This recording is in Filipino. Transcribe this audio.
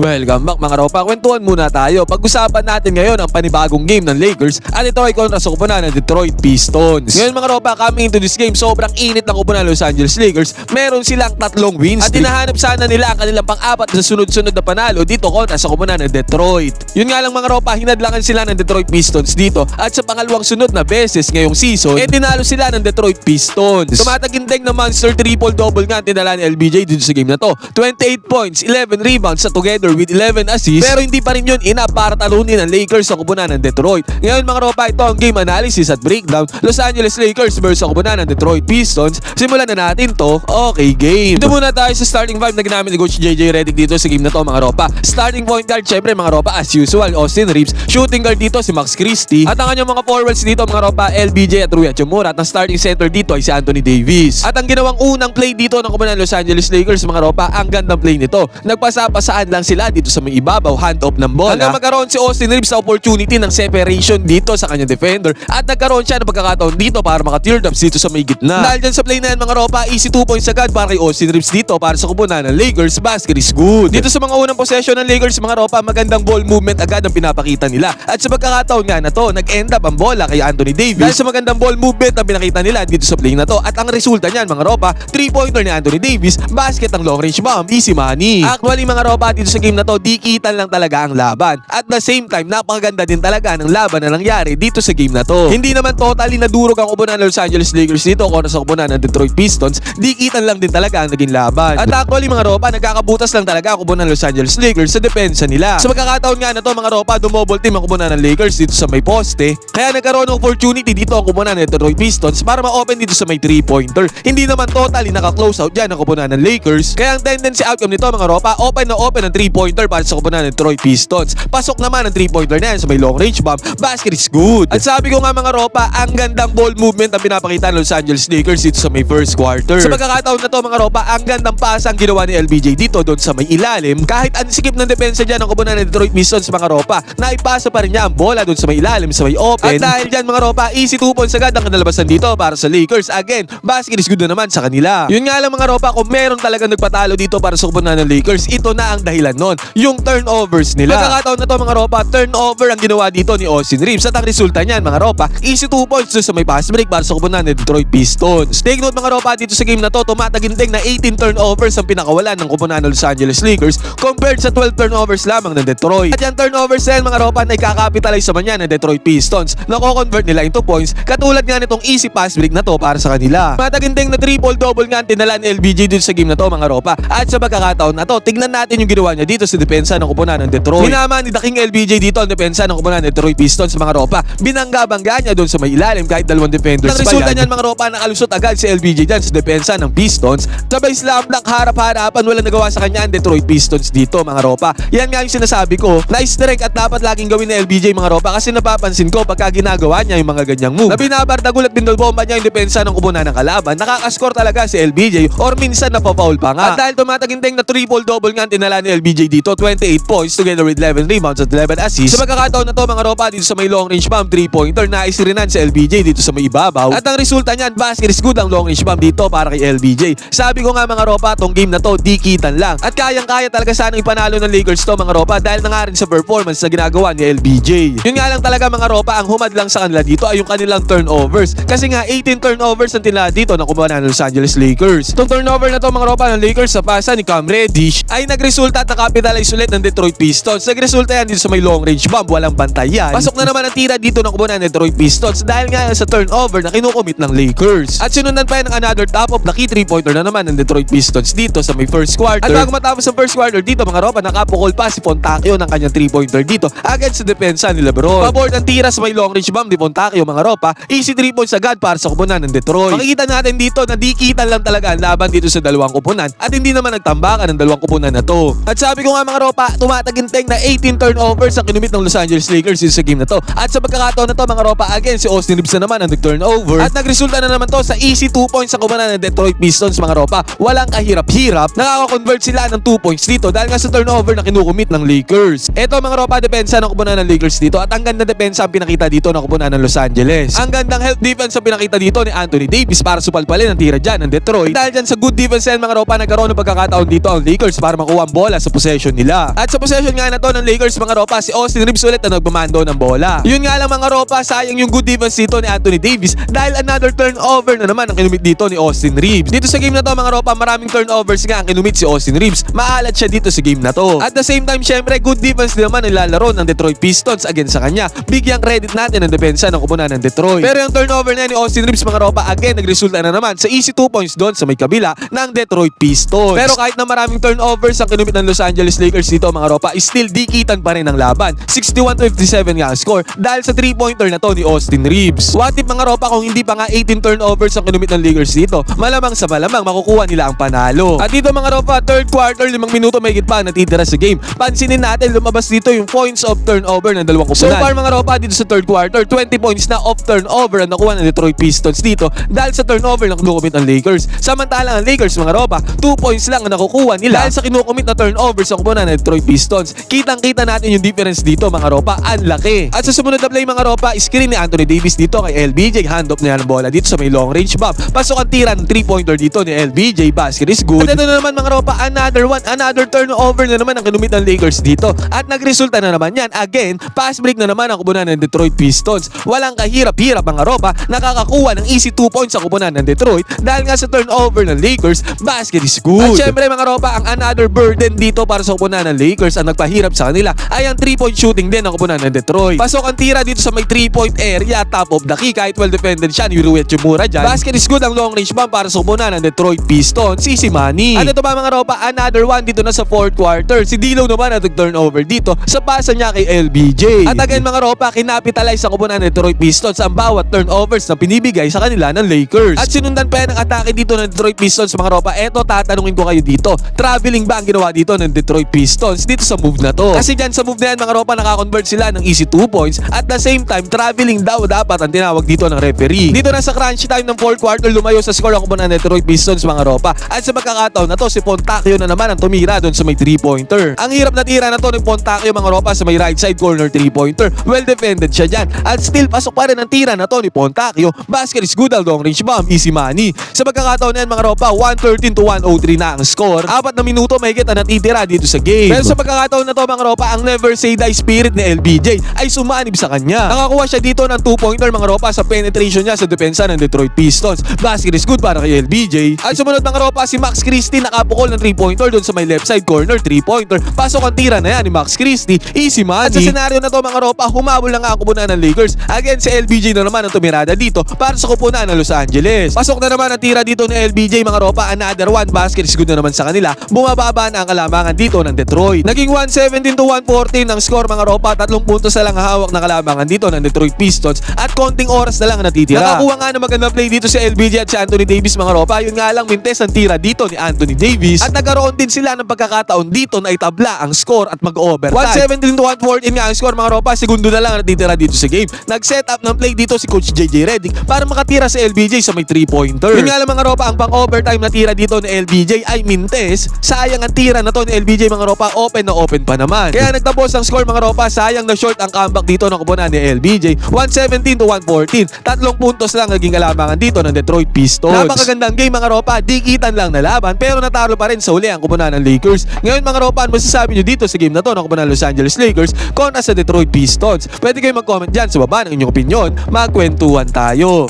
Welcome back mga ropa, kwentuhan muna tayo. Pag-usapan natin ngayon ang panibagong game ng Lakers at ito ay kontra sa kupunan ng Detroit Pistons. Ngayon mga ropa, coming into this game, sobrang init ng kupunan ng Los Angeles Lakers. Meron silang 3 wins at hinahanap sana nila ang kanilang pang-apat na sunod-sunod na panalo dito kontra sa kupunan ng Detroit. Yun nga lang mga ropa, hinadlangan sila ng Detroit Pistons dito at sa pangalawang sunod na beses ngayong season, dinalo sila ng Detroit Pistons. Tumatagindeng na monster triple-double nga tinala ni LBJ dito sa game na to. 28 points, 11 rebounds sa together with 11 assists, pero hindi pa rin yun enough para talunin ang Lakers sa kupunan ng Detroit. Ngayon mga ropa, ito ang game analysis at breakdown. Los Angeles Lakers versus sa kupunan ng Detroit Pistons. Simulan na natin to. Okay, game. Ito muna tayo sa starting five na ginamit ni Coach JJ Redick dito sa game na to mga ropa. Starting point guard, syempre mga ropa, as usual, Austin Reeves. Shooting guard dito si Max Christie. At ang kanyang mga forwards dito mga ropa, LBJ at Rui Hachimura. At ang starting center dito ay si Anthony Davis. At ang ginawang unang play dito ng kupunan ng Los Angeles Lakers mga ropa, ang gandang play nito. Nagpasapasaan lang sila dito sa may ibabaw, hand off ng bola. Hanggang magkaroon si Austin Reeves sa opportunity ng separation dito sa kanyang defender at nagkaroon siya ng pagkakataon dito para maka-teardrops dito sa may gitna. Dahil dyan sa play na yan mga ropa, easy 2 points agad para kay Austin Reeves dito para sa kupunan ng Lakers. Basket is good. Dito sa mga unang possession ng Lakers mga ropa, magandang ball movement agad ang pinapakita nila. At sa pagkakataon nga na to, nag-end up ang bola kay Anthony Davis. Dahil sa magandang ball movement ang pinakita nila dito sa play na to. At ang resulta niyan mga ropa, 3-pointer ni Anthony Davis, basket ang long range bomb, easy money. Actually mga ropa, dito sa game na to, dikitan lang talaga ang laban. At the same time, napakaganda din talaga ng laban na nangyari dito sa game na to. Hindi naman totally nadurog ang kupunan ng Los Angeles Lakers dito kontra sa kupunan ng Detroit Pistons. Dikitan lang din talaga ang naging laban. At actually mga ropa, nagkakabutas lang talaga ang kupunan ng Los Angeles Lakers sa depensa nila. Sa pagkakataon nga na to mga ropa, dumobble team ang kupunan ng Lakers dito sa may poste. Kaya nagkaroon ng opportunity dito ang kupunan ng Detroit Pistons para ma-open dito sa may 3-pointer. Hindi naman totally naka-close out dyan ang kupunan ng Lakers. Kaya ang tendency outcome nito mga ropa, open na open ang 3-pointer para sa kupunan ng Detroit Pistons. Pasok naman ang 3-pointer na yan sa may long range bomb. Basket is good. At sabi ko nga mga ropa, ang gandang ball movement ang pinapakita ng Los Angeles Lakers dito sa may first quarter. Sa pagkakataon na to mga ropa, ang gandang pasa ang ginawa ni LBJ dito doon sa may ilalim. Kahit ang sikip ng depensa dyan ng kupunan ng Detroit Pistons mga ropa, naipasa pa rin niya ang bola doon sa may ilalim, sa may open. At dahil dyan mga ropa, easy 2 points agad ang kanalabasan dito para sa Lakers. Again, basket is good na naman sa kanila. Yun nga lang mga ropa, kung meron talagang nagpatalo dito para sa kupunan ng Lakers, ito na ang dahilan nun. Yung turnovers nila. Pagkakataon na to mga ropa, turnover ang ginawa dito ni Austin Reeves. At ang resulta niyan mga ropa, easy 2 points doon sa may pass break para sa kupunan ng Detroit Pistons. Take note mga ropa, dito sa game na to, tumataginting na 18 turnovers ang pinakawalan ng kupunan ng Los Angeles Lakers compared sa 12 turnovers lamang ng Detroit. At yung turnovers na yan mga ropa, na ikakapitalize naman yan ng Detroit Pistons. Nako-convert nila into points, katulad nga nitong easy pass break na to para sa kanila. Mataginting na triple-double nga ang tinala ni LBJ dito sa game na to mga ropa. At sa pagkakataon na to, tignan natin yung ginawa niya dito sa depensa ng kupunan ng Detroit. Hinama ni The King LBJ dito ang depensa ng kupunan ng Detroit Pistons mga ropa. Binangga-bangga niya doon sa may ilalim kahit dalawang defenders pa yan. Ang resulta niyan mga ropa, nakalusot agad si LBJ dyan sa depensa ng Pistons. Sabay slam dunk, harap-harapan, walang nagawa sa kanya ang Detroit Pistons dito mga ropa. Yan nga yung sinasabi ko, nice direct at dapat laging gawin ni LBJ mga ropa, kasi napapansin ko pagka ginagawa niya yung mga ganyang move na binabartagul at binobomba niya yung depensa ng kupunan ng kalaban, nakakascore talaga si LBJ or minsan napapaul pa nga. At dahil tumataginteng na triple-double nga ang tinala ni LBJ dito, 28 points together with 11 rebounds at 11 assists. Sa pagkakataon na to mga ropa, dito sa may long range bomb 3-pointer na isirinan si LBJ dito sa may ibabaw. At ang resulta niyan, basket is good ang long range bomb dito para kay LBJ. Sabi ko nga mga ropa, tong game na to dikitan lang. At kayang-kaya talaga sana ipanalo ng Lakers to mga ropa dahil na nga rin sa performance na ginagawa ni LBJ. Yun nga lang talaga mga ropa, ang humad lang sa kanila dito ay yung kanilang turnovers. Kasi nga 18 turnovers ang tinala dito na kumuha ng Los Angeles Lakers. Itong turnover na to mga ropa ng Lakers sa pasa ni Cam Reddish ay nagresulta at nakapitalize ulit ng Detroit Pistons. Nagresulta yan dito sa may long range bomb, walang bantay yan. Pasok na naman ang tira dito ng kumuha ng Detroit Pistons dahil nga sa turnover na kinukumit ng Lakers. At sinundan pa yan ng another top of lucky 3-pointer na naman ng Detroit Pistons dito sa may first quarter. At bago matapos ang first quarter dito mga ropa, nakapukol pa si Fontacchio ng kanyang 3-pointer dito against sa depensa ni LeBron. Paboard ang tira sa may long range bomb ni Fontacchio mga ropa, easy 3 points agad para sa kupunan ng Detroit. Makikita natin dito na dikitan lang talaga ang laban dito sa dalawang kupunan at hindi naman nagtambakan ng dalawang kupunan na to. At sabi ko nga mga ropa, tumataginteng na 18 turnovers ang kinumit ng Los Angeles Lakers dito sa game na to. At sa pagkakataon na to mga ropa, again si Austin Reeves na naman ang nag-turnover at nagresulta na naman to sa easy 2 points sa kupunan ng Detroit Pistons mga ropa. Walang kahirap-hirap, nakaka-convert sila ng 2 points dito dahil nga sa turnover na kinukumit ng Lakers. Eto mga ropa, depensa ng kupunan ng Lakers dito at ang ganda depensa ang pinakita dito ng kupunan ng Los Angeles. Ang gandang help defense ang pinakita dito ni Anthony Davis para supalpalin ang tira dyan ng Detroit. Dahil dyan sa good defense yan mga ropa, nagkaroon ng pagkakataon dito ang Lakers para makuha ang bola sa possession possession nila. At sa possession nga na to ng Lakers mga ropa, si Austin Reeves ulit na nagmamando ng bola. Yun nga lang mga ropa, sayang yung good defense dito ni Anthony Davis dahil another turnover na naman ang kinumit dito ni Austin Reeves. Dito sa game na to mga ropa, maraming turnovers nga ang kinumit si Austin Reeves. Maalat siya dito sa game na to. At the same time, syempre, good defense din naman nilalaro ng Detroit Pistons against sa kanya. Bigyang credit natin ang depensa ng kupunan ng Detroit. Pero yung turnover niya ni Austin Reeves mga ropa, again, nagresulta na naman sa easy 2 points doon sa may kabila ng Detroit Pistons. Pero kahit na maraming turnovers ang kinumit ng Los Angeles Lakers dito mga ropa, still dikitan pa rin ang laban. 61-57 nga ang score dahil sa 3-pointer na to ni Austin Reeves. What if mga ropa kung hindi pa nga 18 turnovers ang kinumit ng Lakers dito, malamang sa malamang makukuha nila ang panalo. At dito mga ropa, third quarter, 5 minuto may pa natitira sa game. Pansinin natin, lumabas dito yung points of turnover ng dalawang kupunan. So far mga ropa, dito sa third quarter, 20 points na off turnover ang nakuha ng Detroit Pistons dito dahil sa turnover na kinukumit ng Lakers. Samantalang ang Lakers mga ropa, 2 points lang ang nakukuha nila dahil sa kinukumit na turnover sa kupunan ng Detroit Pistons. Kitang-kita natin yung difference dito mga ropa, ang laki. At sa sumunod na play mga ropa, screen ni Anthony Davis dito kay LBJ, hand off niya ng bola dito sa may long range bomb. Pasok ang tira ng 3-pointer dito ni LBJ, basket is good. At ito na naman mga ropa, another turnover na naman ang kinumit ng Lakers dito. At nagresulta na naman yan, again, pass break na naman ang kupunan ng Detroit Pistons. Walang kahirap-hirap mga ropa, nakakakuha ng easy 2 points sa kupunan ng Detroit dahil nga sa turnover ng Lakers, basket is good. At syempre mga ropa, ang another burden dito para sa kupunan ng Lakers ang nagpahirap sa kanila ay ang 3-point shooting din ng kupunan ng Detroit. Pasok ang tira dito sa may 3-point area, top of the key, kahit well defended siya ni Rui Hachimura dyan. Basket is good ang long range bomb para sa kupunan ng Detroit Pistons, easy money. At ito ba mga ropa, another one dito na sa fourth quarter. Si D'Lo naman at turnover dito sa pasa niya kay LBJ. At again mga ropa, kinapitalize sa kupunan ng Detroit Pistons ang bawat turnovers na pinibigay sa kanila ng Lakers. At sinundan pa yan ang atake dito ng Detroit Pistons mga ropa. Eto, tatanungin ko kayo dito, traveling ba ang ginawa dito ng Detroit Pistons dito sa move na to? Kasi dyan sa move na yan mga ropa, nakakonvert sila ng easy 2 points. At the same time, traveling daw dapat ang tinawag dito ng referee. Dito na sa crunch time ng fourth quarter, lumayo sa score ang kupunan ng Detroit Pistons mga ropa. At sa pagkakataon na to, si Fontacchio na naman ang tumira doon sa may 3-pointer. Ang hirap na tira na to ni Fontacchio mga ropa sa may right side corner 3-pointer. Well defended siya dyan. At still, pasok pa rin ang tira na to ni Fontacchio. Basket is good, long range bomb, easy money. Sa pagkakataon na yan mga ropa, 113-103 na ang score. 4 na minuto may kita natitira dito sa game. Pero sa pagkakataon na to mga ropa, ang never say die spirit ni LBJ ay sumanib sa kanya. Nakakuha siya dito ng 2-pointer mga ropa sa penetration niya sa depensa ng Detroit Pistons. Basket is good para kay LBJ. At sumunod mga ropa, si Max Christie nakapukol ng 3-pointer doon sa may left side corner 3-pointer. Pasok ang tira na yan ni Max Christie, easy money. At sa senaryo na to mga ropa, humabol na nga ang kupunan ng Lakers. Again, si LBJ na naman ang tumirada dito para sa kupunan ng Los Angeles. Pasok na naman ang tira dito ni LBJ mga ropa, another one, basket is good na naman sa kanila. Bumababa na ang kalamangan dito ng Detroit. Naging 117-114 ang score mga ropa, 3 puntos na lang hawak na kalamangan dito ng Detroit Pistons at konting oras na lang natitira. Nakakuha nga ng magandang play dito si LBJ at si Anthony Davis mga ropa. Yun nga lang, mintes ang tira dito ni Anthony Davis at nagkaroon din sila ng pagkakataon dito na itabla ang score at mag-overtime. 117-114 nga ang score mga ropa, segundo na lang natitira dito sa game. Nag-set up ng play dito si Coach JJ Redick para makatira sa LBJ sa may 3-pointer. Yun nga lang mga ropa, ang pang-overtime na tira dito ni LBJ ay mintes. Sayang ang tira na to ni LBJ mga ropa, open na open pa naman. Kaya nagtapos ang score mga ropa, sayang na short ang comeback dito ng kupunan ni LBJ. 117-114. 3 puntos lang naging kalamangan dito ng Detroit Pistons. Napakagandang game mga ropa, dikitan lang na laban pero natalo pa rin sa uli ang kupunan ng Lakers. Ngayon mga ropa, ano masasabi nyo dito sa game na to ng kupunan ng Los Angeles Lakers kontra sa Detroit Pistons? Pwede kayo mag-comment dyan sa baba ng inyong opinion. Magkwentuhan tayo.